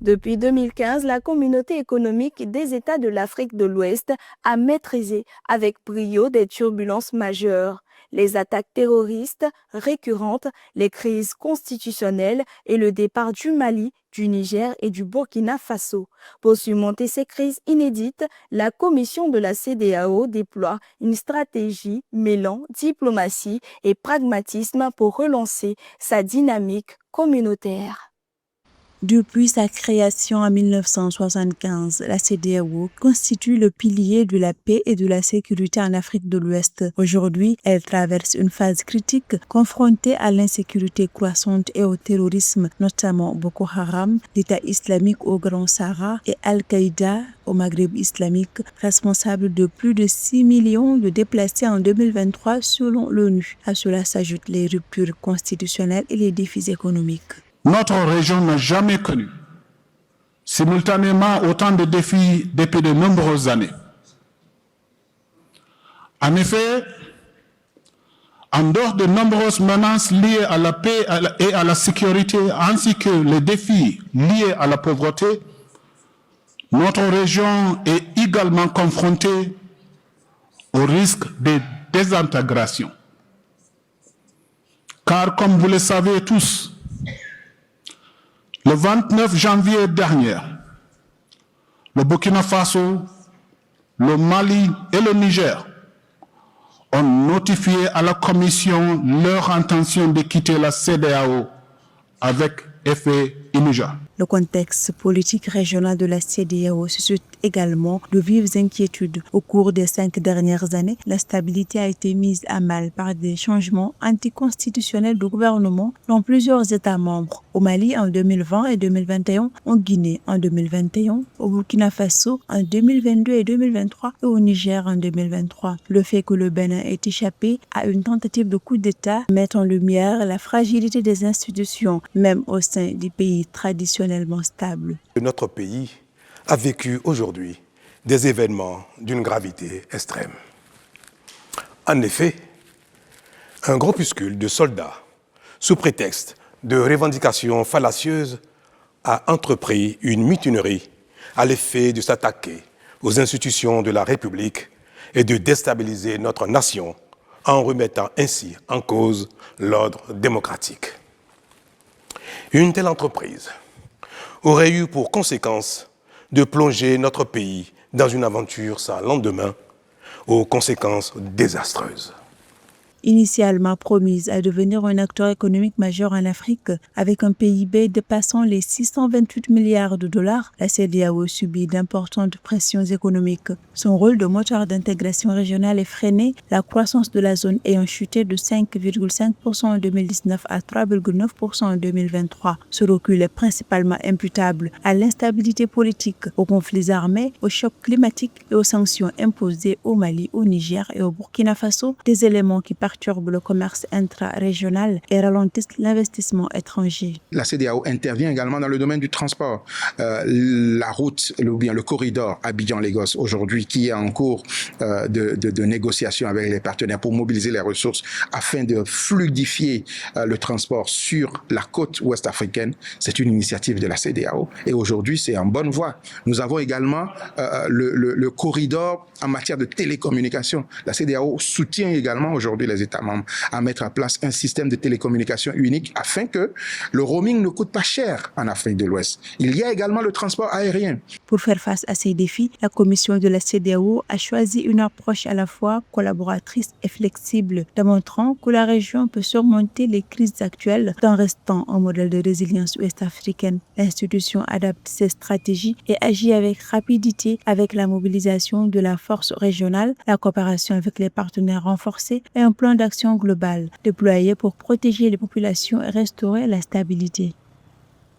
Depuis 2015, la communauté économique des États de l'Afrique de l'Ouest a maîtrisé avec brio des turbulences majeures. Les attaques terroristes récurrentes, les crises constitutionnelles et le départ du Mali, du Niger et du Burkina Faso. Pour surmonter ces crises inédites, la commission de la CEDEAO déploie une stratégie mêlant diplomatie et pragmatisme pour relancer sa dynamique communautaire. Depuis sa création en 1975, la CEDEAO constitue le pilier de la paix et de la sécurité en Afrique de l'Ouest. Aujourd'hui, elle traverse une phase critique confrontée à l'insécurité croissante et au terrorisme, notamment Boko Haram, l'État islamique au Grand Sahara et Al-Qaïda au Maghreb islamique, responsable de plus de 6 millions de déplacés en 2023 selon l'ONU. À cela s'ajoutent les ruptures constitutionnelles et les défis économiques. Notre région n'a jamais connu simultanément autant de défis depuis de nombreuses années. En effet, en dehors de nombreuses menaces liées à la paix et à la sécurité, ainsi que les défis liés à la pauvreté, notre région est également confrontée au risque de désintégration. Car, comme vous le savez tous, le 29 janvier dernier, le Burkina Faso, le Mali et le Niger ont notifié à la Commission leur intention de quitter la CEDEAO avec effet immédiat. Le contexte politique régional de la CEDEAO suscite également de vives inquiétudes. Au cours des 5 dernières années, la stabilité a été mise à mal par des changements anticonstitutionnels de gouvernement dans plusieurs États membres. Au Mali en 2020 et 2021, en Guinée en 2021, au Burkina Faso en 2022 et 2023 et au Niger en 2023. Le fait que le Bénin ait échappé à une tentative de coup d'État met en lumière la fragilité des institutions, même au sein des pays traditionnellement stables. Notre pays a vécu aujourd'hui des événements d'une gravité extrême. En effet, un groupuscule de soldats, sous prétexte de revendications fallacieuses, a entrepris une mutinerie à l'effet de s'attaquer aux institutions de la République et de déstabiliser notre nation en remettant ainsi en cause l'ordre démocratique. Une telle entreprise aurait eu pour conséquence de plonger notre pays dans une aventure sans lendemain, aux conséquences désastreuses. Initialement promise à devenir un acteur économique majeur en Afrique, avec un PIB dépassant les 628 milliards de dollars, la CEDEAO subit d'importantes pressions économiques. Son rôle de moteur d'intégration régionale est freiné, la croissance de la zone ayant chuté de 5,5% en 2019 à 3,9% en 2023. Ce recul est principalement imputable à l'instabilité politique, aux conflits armés, aux chocs climatiques et aux sanctions imposées au Mali, au Niger et au Burkina Faso, des éléments qui perturbent le commerce intra-régional et ralentissent l'investissement étranger. La CEDEAO intervient également dans le domaine du transport. La route, ou bien le corridor Abidjan-Lagos aujourd'hui, qui est en cours de négociation avec les partenaires pour mobiliser les ressources afin de fluidifier le transport sur la côte ouest africaine, c'est une initiative de la CEDEAO et aujourd'hui c'est en bonne voie. Nous avons également le corridor en matière de télécommunications. La CEDEAO soutient également aujourd'hui les États membres à mettre en place un système de télécommunication unique afin que le roaming ne coûte pas cher en Afrique de l'Ouest. Il y a également le transport aérien. Pour faire face à ces défis, la Commission de la CEDEAO a choisi une approche à la fois collaboratrice et flexible, démontrant que la région peut surmonter les crises actuelles tout en restant un modèle de résilience ouest-africaine. L'institution adapte ses stratégies et agit avec rapidité avec la mobilisation de la force régionale, la coopération avec les partenaires renforcés et un plan d'action global déployé pour protéger les populations et restaurer la stabilité.